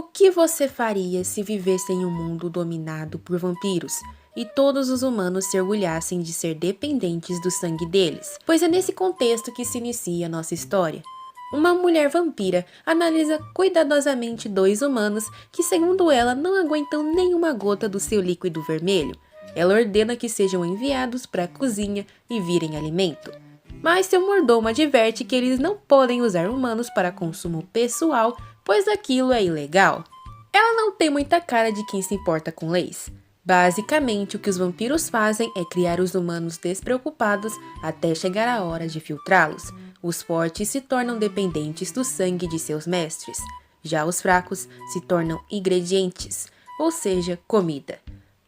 O que você faria se vivesse em um mundo dominado por vampiros e todos os humanos se orgulhassem de ser dependentes do sangue deles? Pois é nesse contexto que se inicia a nossa história. Uma mulher vampira analisa cuidadosamente dois humanos que, segundo ela, não aguentam nenhuma gota do seu líquido vermelho. Ela ordena que sejam enviados para a cozinha e virem alimento. Mas seu mordomo adverte que eles não podem usar humanos para consumo pessoal, pois aquilo é ilegal. Ela não tem muita cara de quem se importa com leis. Basicamente, o que os vampiros fazem é criar os humanos despreocupados até chegar a hora de filtrá-los. Os fortes se tornam dependentes do sangue de seus mestres. Já os fracos se tornam ingredientes, ou seja, comida.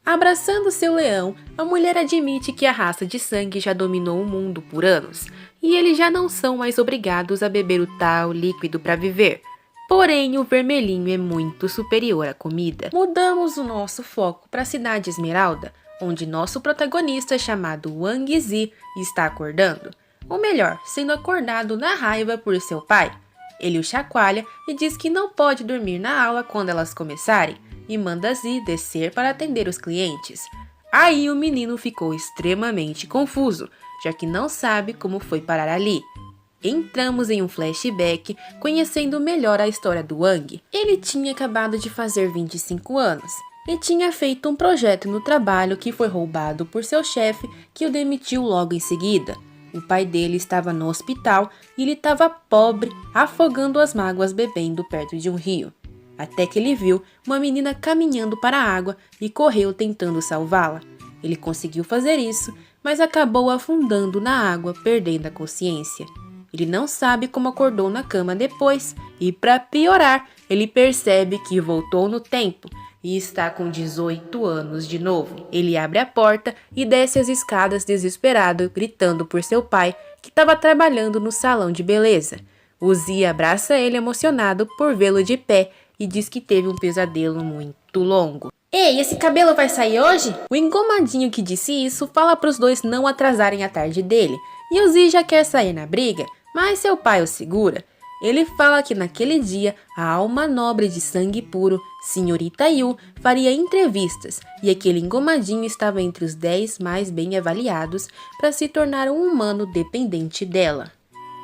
Abraçando seu leão, a mulher admite que a raça de sangue já dominou o mundo por anos, e eles já não são mais obrigados a beber o tal líquido para viver. Porém, o vermelhinho é muito superior à comida. Mudamos o nosso foco para a cidade Esmeralda, onde nosso protagonista, chamado Wang Zi, está acordando. Ou melhor, sendo acordado na raiva por seu pai. Ele o chacoalha e diz que não pode dormir na aula quando elas começarem, e manda Zi descer para atender os clientes. Aí o menino ficou extremamente confuso, já que não sabe como foi parar ali. Entramos em um flashback, conhecendo melhor a história do Wang. Ele tinha acabado de fazer 25 anos e tinha feito um projeto no trabalho que foi roubado por seu chefe, que o demitiu logo em seguida. O pai dele estava no hospital e ele estava pobre, afogando as mágoas bebendo perto de um rio. Até que ele viu uma menina caminhando para a água e correu tentando salvá-la. Ele conseguiu fazer isso, mas acabou afundando na água, perdendo a consciência. Ele não sabe como acordou na cama depois e, para piorar, ele percebe que voltou no tempo e está com 18 anos de novo. Ele abre a porta e desce as escadas desesperado, gritando por seu pai, que estava trabalhando no salão de beleza. O Zi abraça ele emocionado por vê-lo de pé e diz que teve um pesadelo muito longo. Ei, esse cabelo vai sair hoje? O engomadinho que disse isso fala para os dois não atrasarem a tarde dele, e o Zi já quer sair na briga, mas seu pai o segura. Ele fala que naquele dia a alma nobre de sangue puro, Senhorita Yu, faria entrevistas e aquele engomadinho estava entre os 10 mais bem avaliados para se tornar um humano dependente dela.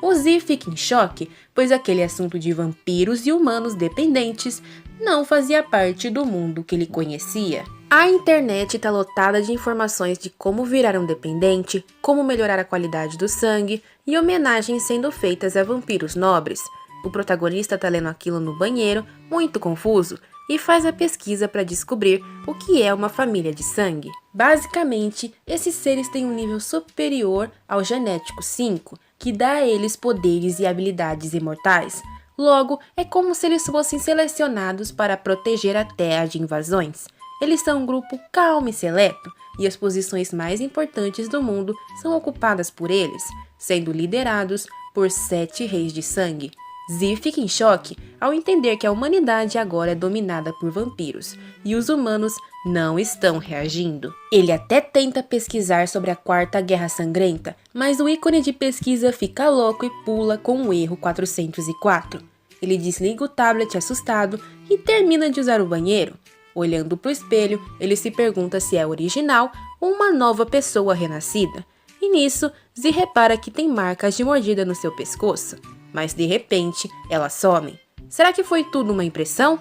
O Zi fica em choque, pois aquele assunto de vampiros e humanos dependentes não fazia parte do mundo que ele conhecia. A internet está lotada de informações de como virar um dependente, como melhorar a qualidade do sangue e homenagens sendo feitas a vampiros nobres. O protagonista está lendo aquilo no banheiro, muito confuso, e faz a pesquisa para descobrir o que é uma família de sangue. Basicamente, esses seres têm um nível superior ao genético 5, que dá a eles poderes e habilidades imortais. Logo, é como se eles fossem selecionados para proteger a Terra de invasões. Eles são um grupo calmo e seleto, e as posições mais importantes do mundo são ocupadas por eles, sendo liderados por 7 reis de sangue. Zi fica em choque ao entender que a humanidade agora é dominada por vampiros, e os humanos não estão reagindo. Ele até tenta pesquisar sobre a Quarta Guerra Sangrenta, mas o ícone de pesquisa fica louco e pula com o erro 404. Ele desliga o tablet assustado e termina de usar o banheiro. Olhando para o espelho, ele se pergunta se é original ou uma nova pessoa renascida. E nisso, Zi repara que tem marcas de mordida no seu pescoço. Mas de repente, elas somem. Será que foi tudo uma impressão?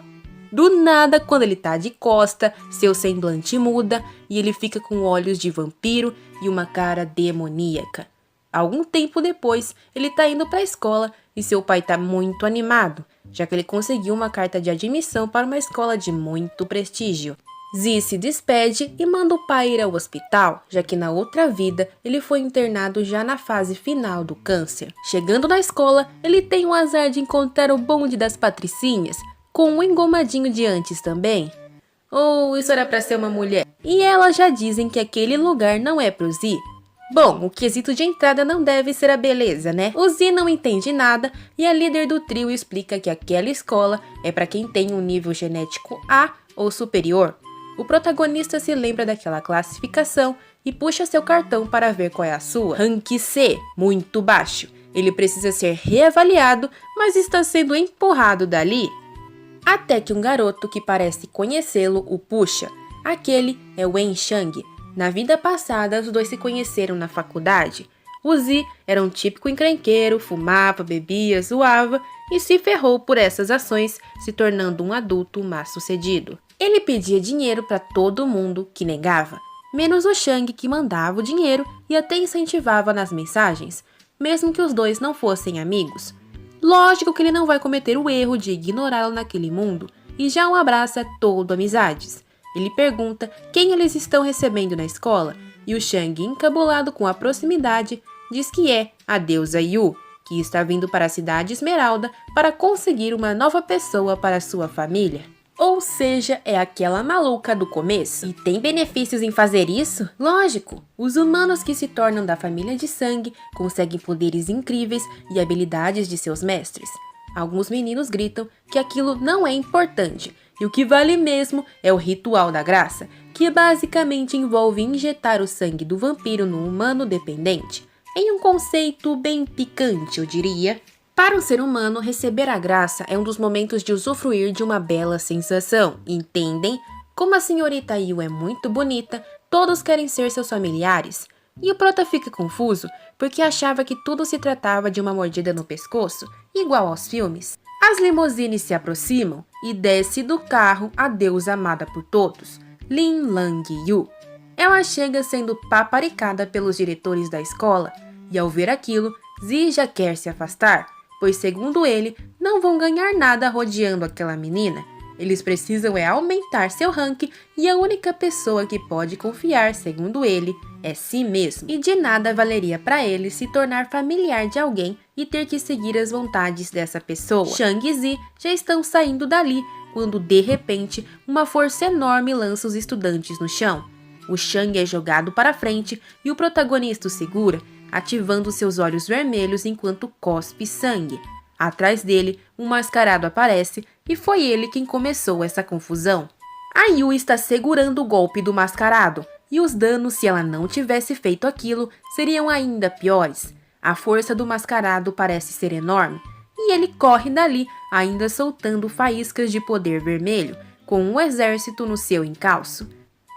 Do nada, quando ele tá de costa, seu semblante muda e ele fica com olhos de vampiro e uma cara demoníaca. Algum tempo depois, ele tá indo para a escola e seu pai tá muito animado, já que ele conseguiu uma carta de admissão para uma escola de muito prestígio. Zi se despede e manda o pai ir ao hospital, já que na outra vida ele foi internado já na fase final do câncer. Chegando na escola, ele tem o azar de encontrar o bonde das patricinhas, com um engomadinho de antes também. Ou isso era para ser uma mulher? E elas já dizem que aquele lugar não é pro Zi. Bom, o quesito de entrada não deve ser a beleza, né? O Zi não entende nada e a líder do trio explica que aquela escola é para quem tem um nível genético A ou superior. O protagonista se lembra daquela classificação e puxa seu cartão para ver qual é a sua. Rank C, muito baixo. Ele precisa ser reavaliado, mas está sendo empurrado dali. até que um garoto que parece conhecê-lo o puxa. Aquele é Wen Shang. Na vida passada, os dois se conheceram na faculdade. O Zi era um típico encrenqueiro, fumava, bebia, zoava e se ferrou por essas ações, se tornando um adulto mal-sucedido. Ele pedia dinheiro para todo mundo que negava, menos o Shang, que mandava o dinheiro e até incentivava nas mensagens, mesmo que os dois não fossem amigos. Lógico que ele não vai cometer o erro de ignorá-lo naquele mundo, e já o abraça todo amizades. Ele pergunta quem eles estão recebendo na escola, e o Shang, encabulado com a proximidade, diz que é a deusa Yu, que está vindo para a cidade Esmeralda para conseguir uma nova pessoa para sua família. Ou seja, é aquela maluca do começo. E tem benefícios em fazer isso? Lógico! Os humanos que se tornam da família de sangue conseguem poderes incríveis e habilidades de seus mestres. Alguns meninos gritam que aquilo não é importante, e o que vale mesmo é o ritual da graça, que basicamente envolve injetar o sangue do vampiro no humano dependente. Em um conceito bem picante, eu diria. Para um ser humano, receber a graça é um dos momentos de usufruir de uma bela sensação, entendem? Como a senhorita Yu é muito bonita, todos querem ser seus familiares. E o prota fica confuso, porque achava que tudo se tratava de uma mordida no pescoço, igual aos filmes. As limusines se aproximam e desce do carro a deusa amada por todos, Lin Lang Yu. Ela chega sendo paparicada pelos diretores da escola, e ao ver aquilo, Zi já quer se afastar, pois segundo ele, não vão ganhar nada rodeando aquela menina. Eles precisam aumentar seu ranking e a única pessoa que pode confiar, segundo ele, é si mesmo. E de nada valeria para ele se tornar familiar de alguém e ter que seguir as vontades dessa pessoa. Shang e Zi já estão saindo dali, quando de repente uma força enorme lança os estudantes no chão. O Shang é jogado para frente e o protagonista o segura, ativando seus olhos vermelhos enquanto cospe sangue. Atrás dele, um mascarado aparece e foi ele quem começou essa confusão. A Yu está segurando o golpe do mascarado, e os danos, se ela não tivesse feito aquilo, seriam ainda piores. A força do mascarado parece ser enorme, e ele corre dali, ainda soltando faíscas de poder vermelho, com um exército no seu encalço.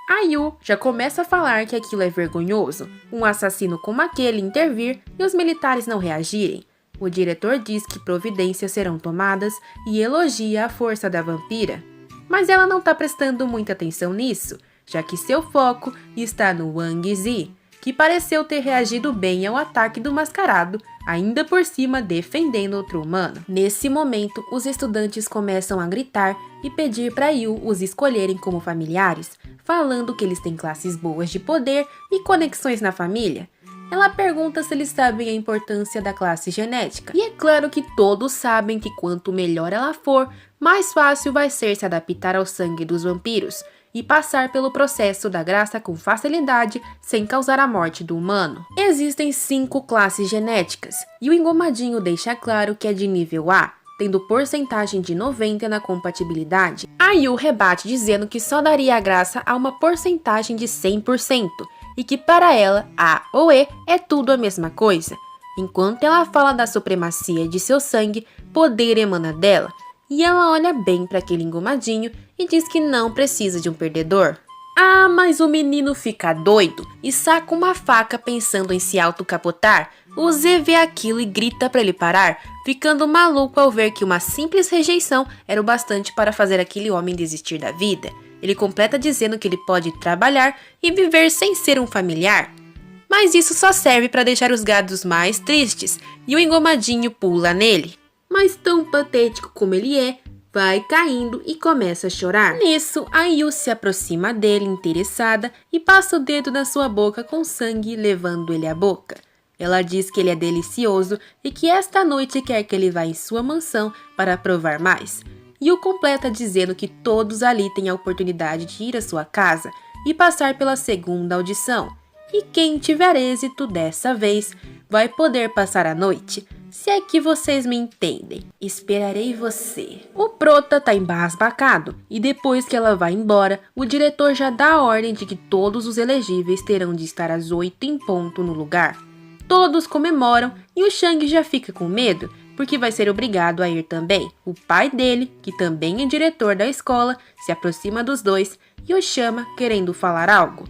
A Yu já começa a falar que aquilo é vergonhoso, um assassino como aquele intervir e os militares não reagirem. O diretor diz que providências serão tomadas e elogia a força da vampira. Mas ela não está prestando muita atenção nisso, já que seu foco está no Wang Zi, que pareceu ter reagido bem ao ataque do mascarado, ainda por cima defendendo outro humano. Nesse momento, os estudantes começam a gritar e pedir para Yu os escolherem como familiares, falando que eles têm classes boas de poder e conexões na família. Ela pergunta se eles sabem a importância da classe genética. E é claro que todos sabem que quanto melhor ela for, mais fácil vai ser se adaptar ao sangue dos vampiros e passar pelo processo da graça com facilidade, sem causar a morte do humano. Existem 5 classes genéticas, e o engomadinho deixa claro que é de nível A, tendo porcentagem de 90% na compatibilidade. A Yu rebate dizendo que só daria a graça a uma porcentagem de 100%, e que para ela, A ou E é tudo a mesma coisa. Enquanto ela fala da supremacia de seu sangue, poder emana dela, e ela olha bem para aquele engomadinho e diz que não precisa de um perdedor. Ah, mas o menino fica doido e saca uma faca pensando em se autocapotar. O Z vê aquilo e grita para ele parar, ficando maluco ao ver que uma simples rejeição era o bastante para fazer aquele homem desistir da vida. Ele completa dizendo que ele pode trabalhar e viver sem ser um familiar. Mas isso só serve para deixar os gados mais tristes, e o engomadinho pula nele. Mas tão patético como ele é, vai caindo e começa a chorar. Nisso, a Yu se aproxima dele interessada e passa o dedo na sua boca com sangue, levando ele à boca. Ela diz que ele é delicioso e que esta noite quer que ele vá em sua mansão para provar mais. E o completa dizendo que todos ali têm a oportunidade de ir à sua casa e passar pela segunda audição. E quem tiver êxito dessa vez vai poder passar a noite. Se é que vocês me entendem, esperarei você. O prota tá embasbacado e depois que ela vai embora, o diretor já dá a ordem de que todos os elegíveis terão de estar às 8 em ponto no lugar. Todos comemoram e o Shang já fica com medo, porque vai ser obrigado a ir também. O pai dele, que também é diretor da escola, se aproxima dos dois e o chama querendo falar algo.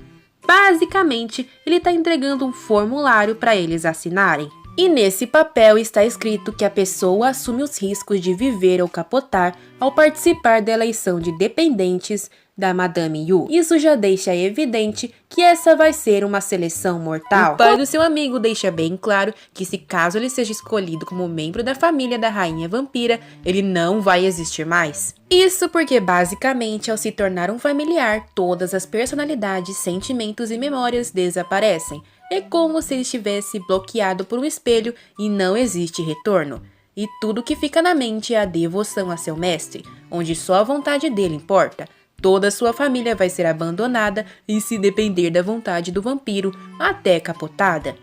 Basicamente, ele está entregando um formulário para eles assinarem. E nesse papel está escrito que a pessoa assume os riscos de viver ou capotar ao participar da eleição de dependentes da Madame Yu. Isso já deixa evidente que essa vai ser uma seleção mortal. O pai do seu amigo deixa bem claro que se caso ele seja escolhido como membro da família da rainha vampira, ele não vai existir mais. Isso porque basicamente ao se tornar um familiar, todas as personalidades, sentimentos e memórias desaparecem. É como se ele estivesse bloqueado por um espelho e não existe retorno. E tudo que fica na mente é a devoção a seu mestre, onde só a vontade dele importa. Toda a sua família vai ser abandonada e se depender da vontade do vampiro, até capotada.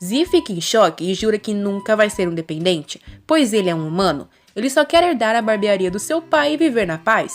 Z fica em choque e jura que nunca vai ser um dependente, pois ele é um humano. Ele só quer herdar a barbearia do seu pai e viver na paz.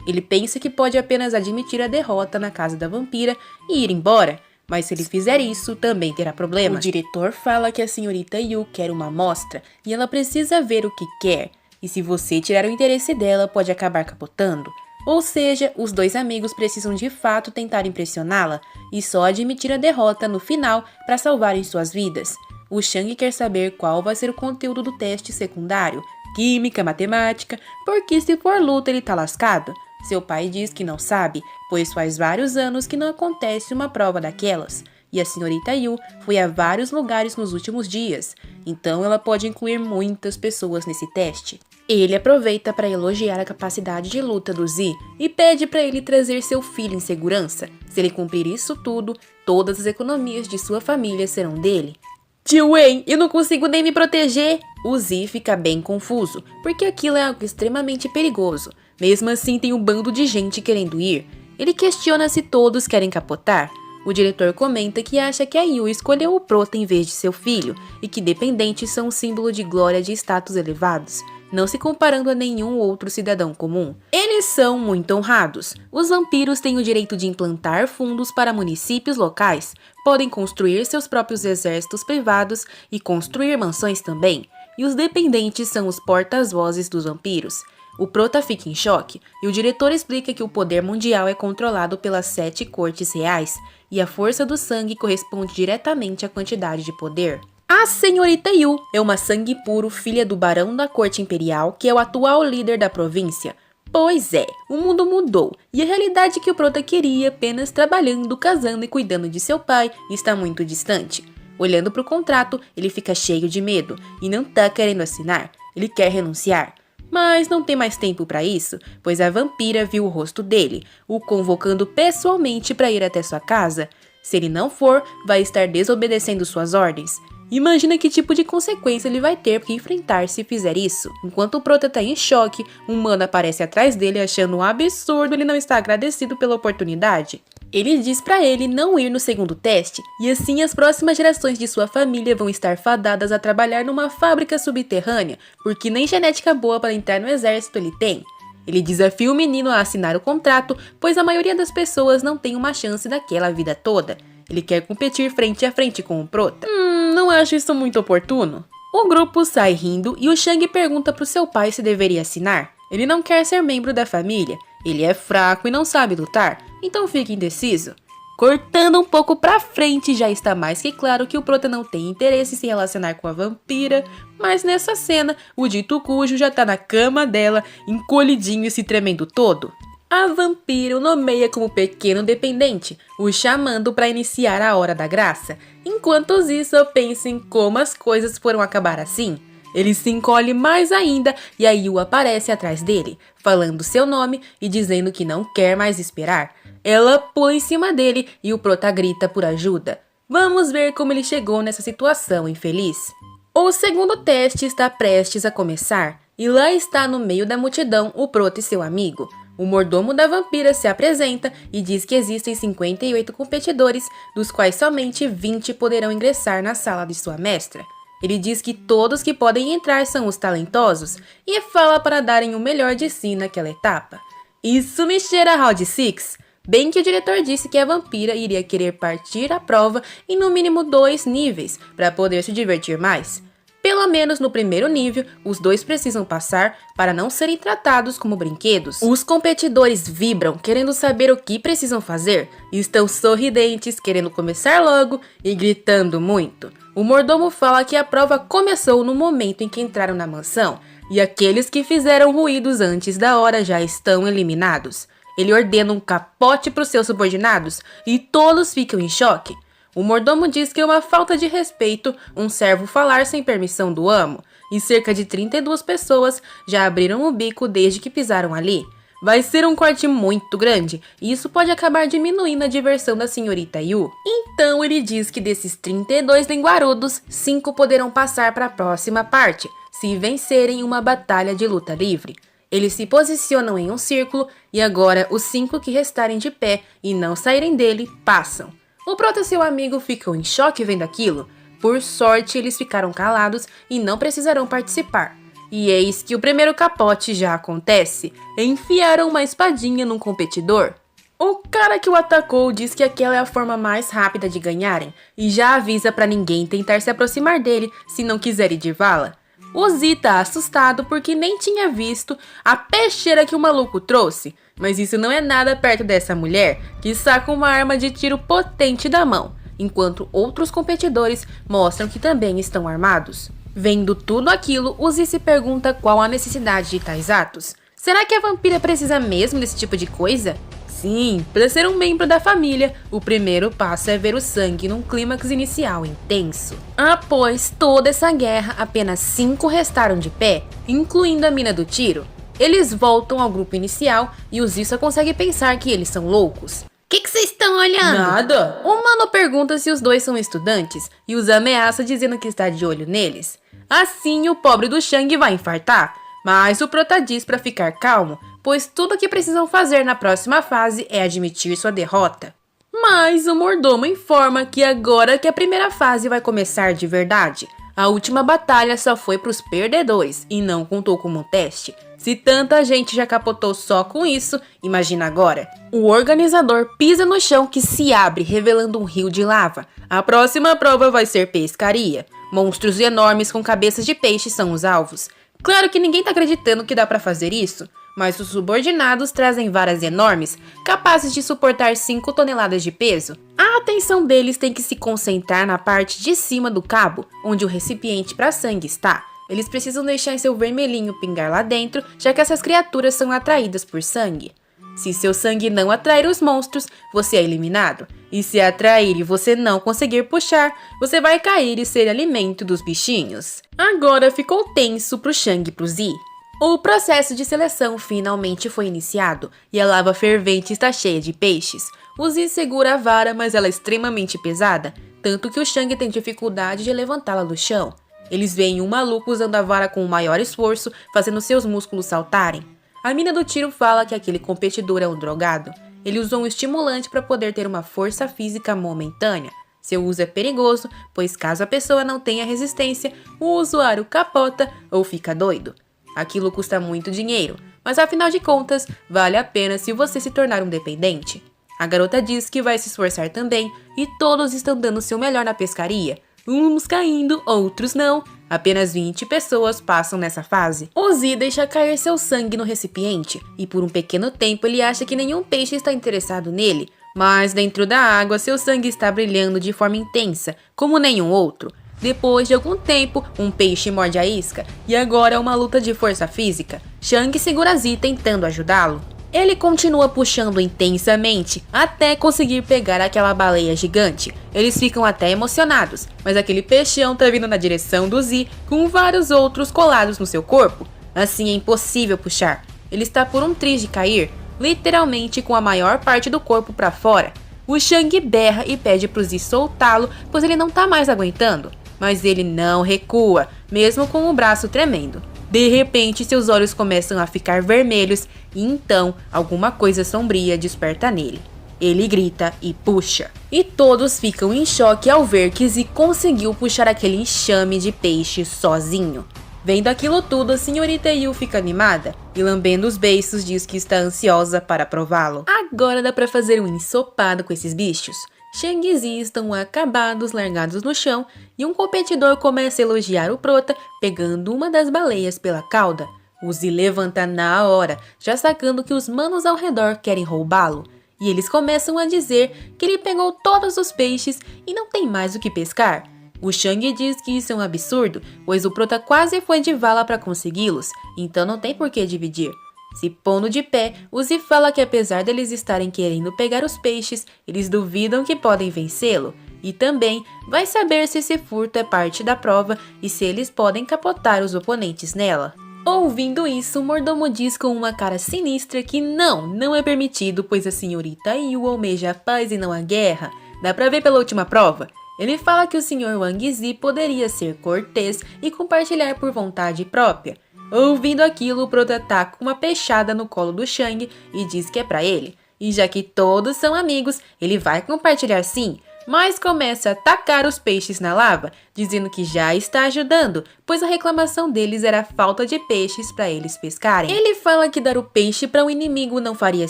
Ele pensa que pode apenas admitir a derrota na casa da vampira e ir embora. Mas se ele fizer isso, também terá problema. O diretor fala que a senhorita Yu quer uma amostra e ela precisa ver o que quer. E se você tirar o interesse dela, pode acabar capotando. Ou seja, os dois amigos precisam de fato tentar impressioná-la e só admitir a derrota no final para salvarem suas vidas. O Shang quer saber qual vai ser o conteúdo do teste secundário, química, matemática, porque se for luta ele tá lascado. Seu pai diz que não sabe, pois faz vários anos que não acontece uma prova daquelas. E a senhorita Yu foi a vários lugares nos últimos dias, então ela pode incluir muitas pessoas nesse teste. Ele aproveita para elogiar a capacidade de luta do Z e pede para ele trazer seu filho em segurança. Se ele cumprir isso tudo, todas as economias de sua família serão dele. Tio Wayne, eu não consigo nem me proteger! O Z fica bem confuso, porque aquilo é algo extremamente perigoso. Mesmo assim, tem um bando de gente querendo ir. Ele questiona se todos querem capotar. O diretor comenta que acha que a Yu escolheu o Prota em vez de seu filho, e que dependentes são um símbolo de glória de status elevados, não se comparando a nenhum outro cidadão comum. Eles são muito honrados. Os vampiros têm o direito de implantar fundos para municípios locais, podem construir seus próprios exércitos privados e construir mansões também. E os dependentes são os porta-vozes dos vampiros. O Prota fica em choque, e o diretor explica que o poder mundial é controlado pelas 7 cortes reais, e a força do sangue corresponde diretamente à quantidade de poder. A senhorita Yu é uma sangue puro filha do barão da corte imperial, que é o atual líder da província. Pois é, o mundo mudou, e a realidade que o Prota queria apenas trabalhando, casando e cuidando de seu pai está muito distante. Olhando para o contrato, ele fica cheio de medo, e não tá querendo assinar, ele quer renunciar. Mas não tem mais tempo para isso, pois a vampira viu o rosto dele, o convocando pessoalmente para ir até sua casa. Se ele não for, vai estar desobedecendo suas ordens. Imagina que tipo de consequência ele vai ter que enfrentar se fizer isso. Enquanto o Prota tá em choque, um mano aparece atrás dele achando um absurdo ele não estar agradecido pela oportunidade. Ele diz pra ele não ir no segundo teste, e assim as próximas gerações de sua família vão estar fadadas a trabalhar numa fábrica subterrânea, porque nem genética boa para entrar no exército ele tem. Ele desafia o menino a assinar o contrato, pois a maioria das pessoas não tem uma chance daquela vida toda. Ele quer competir frente a frente com o Prota. Não acho isso muito oportuno. O grupo sai rindo e o Shang pergunta pro seu pai se deveria assinar. Ele não quer ser membro da família, ele é fraco e não sabe lutar, então fica indeciso. Cortando um pouco pra frente, já está mais que claro que o Prota não tem interesse em se relacionar com a vampira, mas nessa cena, o dito cujo já tá na cama dela, encolhidinho e se tremendo todo. A vampira o nomeia como pequeno dependente, o chamando para iniciar a Hora da Graça. Enquanto isso, pensa em como as coisas foram acabar assim. Ele se encolhe mais ainda e a Yu aparece atrás dele, falando seu nome e dizendo que não quer mais esperar. Ela pula em cima dele e o Prota grita por ajuda. Vamos ver como ele chegou nessa situação infeliz. O segundo teste está prestes a começar e lá está no meio da multidão o Prota e seu amigo. O mordomo da vampira se apresenta e diz que existem 58 competidores, dos quais somente 20 poderão ingressar na sala de sua mestra. Ele diz que todos que podem entrar são os talentosos e fala para darem o melhor de si naquela etapa. Isso me cheira a Round 6. Bem que o diretor disse que a vampira iria querer partir a prova em no mínimo 2 níveis para poder se divertir mais. pelo menos no primeiro nível, os dois precisam passar para não serem tratados como brinquedos. Os competidores vibram, querendo saber o que precisam fazer, estão sorridentes, querendo começar logo e gritando muito. O mordomo fala que a prova começou no momento em que entraram na mansão, e aqueles que fizeram ruídos antes da hora já estão eliminados. Ele ordena um capote para os seus subordinados e todos ficam em choque. O mordomo diz que é uma falta de respeito um servo falar sem permissão do amo, e cerca de 32 pessoas já abriram o bico desde que pisaram ali. Vai ser um corte muito grande, e isso pode acabar diminuindo a diversão da senhorita Yu. Então ele diz que desses 32 linguarudos, 5 poderão passar para a próxima parte, se vencerem uma batalha de luta livre. Eles se posicionam em um círculo e agora os 5 que restarem de pé e não saírem dele passam. O Prota e seu amigo ficam em choque vendo aquilo. Por sorte, eles ficaram calados e não precisarão participar. E eis que o primeiro capote já acontece. Enfiaram uma espadinha num competidor. O cara que o atacou diz que aquela é a forma mais rápida de ganharem e já avisa pra ninguém tentar se aproximar dele se não quiser ir de vala. O Zi tá assustado porque nem tinha visto a peixeira que o maluco trouxe, mas isso não é nada perto dessa mulher que saca uma arma de tiro potente da mão, enquanto outros competidores mostram que também estão armados. Vendo tudo aquilo, o Zi se pergunta qual a necessidade de tais atos. Será que a vampira precisa mesmo desse tipo de coisa? Sim, para ser um membro da família, o primeiro passo é ver o sangue num clímax inicial intenso. Após toda essa guerra, apenas 5 restaram de pé, incluindo a mina do tiro. Eles voltam ao grupo inicial e o Zi só consegue pensar que eles são loucos. Que vocês estão olhando? Nada. O mano pergunta se os dois são estudantes e os ameaça dizendo que está de olho neles. Assim, o pobre do Shang vai infartar, mas o Prota diz para ficar calmo, pois tudo o que precisam fazer na próxima fase é admitir sua derrota. Mas o mordomo informa que agora que a primeira fase vai começar de verdade. A última batalha só foi para os perdedores e não contou como um teste. Se tanta gente já capotou só com isso, imagina agora. O organizador pisa no chão que se abre, revelando um rio de lava. A próxima prova vai ser pescaria. Monstros enormes com cabeças de peixe são os alvos. Claro que ninguém tá acreditando que dá pra fazer isso, mas os subordinados trazem varas enormes, capazes de suportar 5 toneladas de peso. A atenção deles tem que se concentrar na parte de cima do cabo, onde o recipiente para sangue está. Eles precisam deixar seu vermelhinho pingar lá dentro, já que essas criaturas são atraídas por sangue. Se seu sangue não atrair os monstros, você é eliminado. E se atrair e você não conseguir puxar, você vai cair e ser alimento dos bichinhos. Agora ficou tenso pro Shang e pro Zi. O processo de seleção finalmente foi iniciado e a lava fervente está cheia de peixes. O Zi segura a vara, mas ela é extremamente pesada, tanto que o Shang tem dificuldade de levantá-la do chão. Eles veem um maluco usando a vara com o maior esforço, fazendo seus músculos saltarem. A mina do tiro fala que aquele competidor é um drogado. Ele usou um estimulante para poder ter uma força física momentânea. Seu uso é perigoso, pois caso a pessoa não tenha resistência, o usuário capota ou fica doido. Aquilo custa muito dinheiro, mas afinal de contas, vale a pena se você se tornar um dependente. A garota diz que vai se esforçar também e todos estão dando seu melhor na pescaria. Uns caindo, outros não. Apenas 20 pessoas passam nessa fase. O Zi deixa cair seu sangue no recipiente e por um pequeno tempo ele acha que nenhum peixe está interessado nele. Mas dentro da água seu sangue está brilhando de forma intensa, como nenhum outro. Depois de algum tempo, um peixe morde a isca e agora é uma luta de força física. Shang segura Zi tentando ajudá-lo. Ele continua puxando intensamente até conseguir pegar aquela baleia gigante. Eles ficam até emocionados, mas aquele peixão tá vindo na direção do Zi com vários outros colados no seu corpo. Assim é impossível puxar. Ele está por um triz de cair, literalmente com a maior parte do corpo para fora. O Shang berra e pede pro Zi soltá-lo, pois ele não tá mais aguentando. Mas ele não recua, mesmo com o braço tremendo. De repente, seus olhos começam a ficar vermelhos e então alguma coisa sombria desperta nele. Ele grita e puxa. E todos ficam em choque ao ver que Zi conseguiu puxar aquele enxame de peixe sozinho. Vendo aquilo tudo, a senhorita Yu fica animada e lambendo os beiços diz que está ansiosa para prová-lo. Agora dá pra fazer um ensopado com esses bichos. Shang e Zi estão acabados, largados no chão, e um competidor começa a elogiar o prota, pegando uma das baleias pela cauda. O Zi levanta na hora, já sacando que os manos ao redor querem roubá-lo. E eles começam a dizer que ele pegou todos os peixes e não tem mais o que pescar. O Shang diz que isso é um absurdo, pois o prota quase foi de vala para consegui-los, então não tem por que dividir. Se pondo de pé, o Zi fala que apesar deles estarem querendo pegar os peixes, eles duvidam que podem vencê-lo. E também vai saber se esse furto é parte da prova e se eles podem capotar os oponentes nela. Ouvindo isso, o mordomo diz com uma cara sinistra que não é permitido, pois a senhorita Yu almeja a paz e não a guerra. Dá pra ver pela última prova. Ele fala que o Sr. Wang Zi poderia ser cortês e compartilhar por vontade própria. Ouvindo aquilo, o prota taca uma peixada no colo do Shang e diz que é pra ele. E já que todos são amigos, ele vai compartilhar sim, mas começa a tacar os peixes na lava, dizendo que já está ajudando, pois a reclamação deles era a falta de peixes para eles pescarem. Ele fala que dar o peixe para um inimigo não faria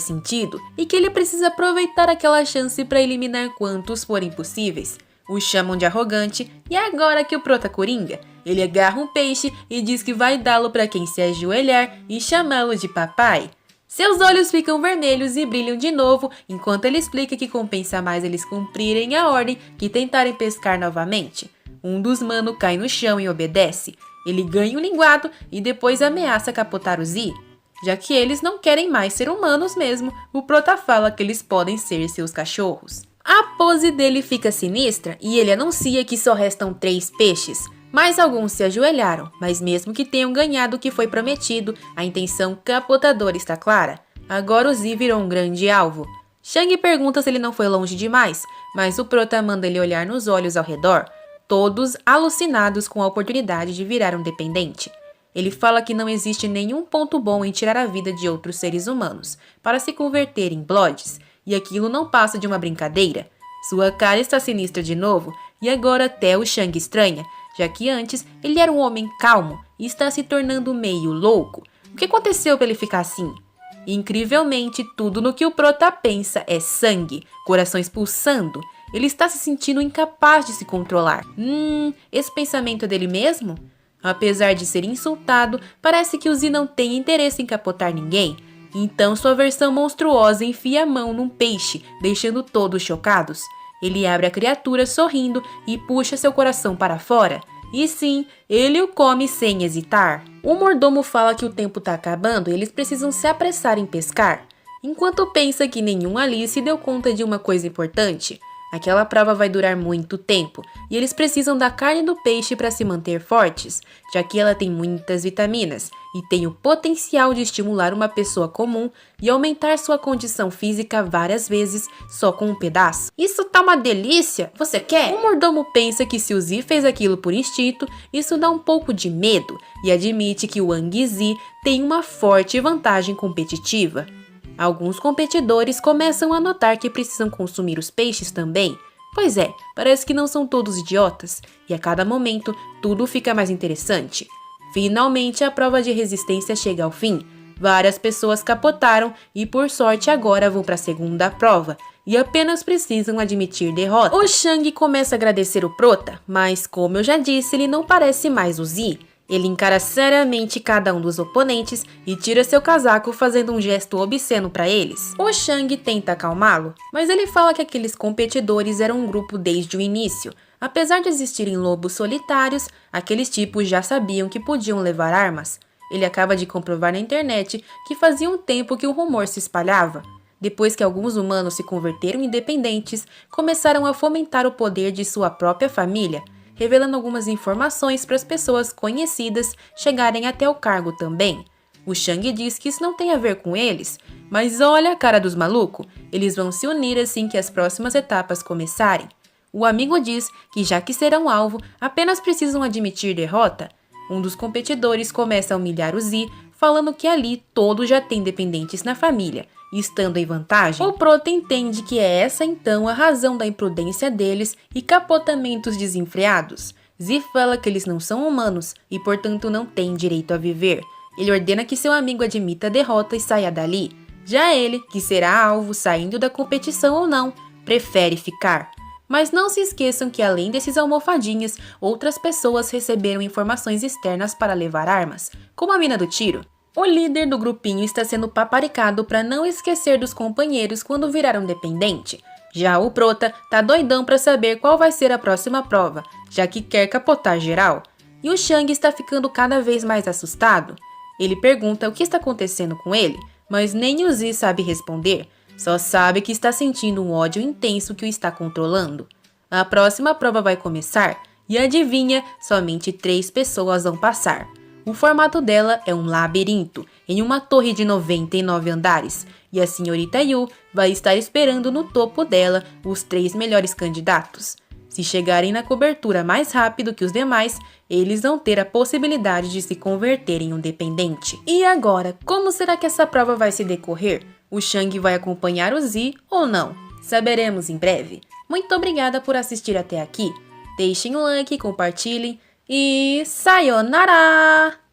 sentido e que ele precisa aproveitar aquela chance para eliminar quantos forem possíveis. O chamam de arrogante e é agora que o prota coringa. Ele agarra um peixe e diz que vai dá-lo para quem se ajoelhar e chamá-lo de papai. Seus olhos ficam vermelhos e brilham de novo, enquanto ele explica que compensa mais eles cumprirem a ordem que tentarem pescar novamente. Um dos manos cai no chão e obedece. Ele ganha um linguado e depois ameaça capotar o Zi. Já que eles não querem mais ser humanos mesmo, o prota fala que eles podem ser seus cachorros. A pose dele fica sinistra e ele anuncia que só restam 3 peixes. Mas alguns se ajoelharam, mas mesmo que tenham ganhado o que foi prometido, a intenção capotadora está clara. Agora o Zi virou um grande alvo. Shang pergunta se ele não foi longe demais, mas o prota manda ele olhar nos olhos ao redor, todos alucinados com a oportunidade de virar um dependente. Ele fala que não existe nenhum ponto bom em tirar a vida de outros seres humanos, para se converter em Bloods, e aquilo não passa de uma brincadeira. Sua cara está sinistra de novo, e agora até o Shang estranha, já que antes ele era um homem calmo e está se tornando meio louco. O que aconteceu para ele ficar assim? Incrivelmente, tudo no que o prota pensa é sangue, corações pulsando. Ele está se sentindo incapaz de se controlar. Esse pensamento é dele mesmo? Apesar de ser insultado, parece que o Zi não tem interesse em capotar ninguém. Então sua versão monstruosa enfia a mão num peixe, deixando todos chocados. Ele abre a criatura sorrindo e puxa seu coração para fora. E sim, ele o come sem hesitar. O mordomo fala que o tempo tá acabando e eles precisam se apressar em pescar. Enquanto pensa que nenhum ali se deu conta de uma coisa importante. Aquela prova vai durar muito tempo e eles precisam da carne do peixe para se manter fortes, já que ela tem muitas vitaminas e tem o potencial de estimular uma pessoa comum e aumentar sua condição física várias vezes só com um pedaço. Isso tá uma delícia! Você quer? O mordomo pensa que se o Zi fez aquilo por instinto, isso dá um pouco de medo e admite que o Wang Zi tem uma forte vantagem competitiva. Alguns competidores começam a notar que precisam consumir os peixes também. Pois é, parece que não são todos idiotas, e a cada momento tudo fica mais interessante. Finalmente a prova de resistência chega ao fim. Várias pessoas capotaram e por sorte agora vão para a segunda prova, e apenas precisam admitir derrota. O Shang começa a agradecer o prota, mas como eu já disse, ele não parece mais o Zi. Ele encara seriamente cada um dos oponentes e tira seu casaco fazendo um gesto obsceno para eles. O Shang tenta acalmá-lo, mas ele fala que aqueles competidores eram um grupo desde o início. Apesar de existirem lobos solitários, aqueles tipos já sabiam que podiam levar armas. Ele acaba de comprovar na internet que fazia um tempo que o rumor se espalhava. Depois que alguns humanos se converteram independentes, começaram a fomentar o poder de sua própria família, revelando algumas informações para as pessoas conhecidas chegarem até o cargo também. O Shang diz que isso não tem a ver com eles, mas olha a cara dos malucos, eles vão se unir assim que as próximas etapas começarem. O amigo diz que já que serão alvo, apenas precisam admitir derrota. Um dos competidores começa a humilhar o Zi, falando que ali todos já têm dependentes na família, e estando em vantagem, o prota entende que é essa então a razão da imprudência deles e capotamentos desenfreados. Zi fala que eles não são humanos e portanto não têm direito a viver. Ele ordena que seu amigo admita a derrota e saia dali. Já ele, que será alvo saindo da competição ou não, prefere ficar. Mas não se esqueçam que além desses almofadinhas, outras pessoas receberam informações externas para levar armas, como a mina do tiro. O líder do grupinho está sendo paparicado para não esquecer dos companheiros quando virar um dependente. Já o prota tá doidão para saber qual vai ser a próxima prova, já que quer capotar geral. E o Shang está ficando cada vez mais assustado. Ele pergunta o que está acontecendo com ele, mas nem o Zi sabe responder. Só sabe que está sentindo um ódio intenso que o está controlando. A próxima prova vai começar e adivinha, somente 3 pessoas vão passar. O formato dela é um labirinto, em uma torre de 99 andares, e a senhorita Yu vai estar esperando no topo dela os 3 melhores candidatos. Se chegarem na cobertura mais rápido que os demais, eles vão ter a possibilidade de se converter em um dependente. E agora, como será que essa prova vai se decorrer? O Shang vai acompanhar o Zi ou não? Saberemos em breve. Muito obrigada por assistir até aqui. Deixem um like, compartilhem e sayonara!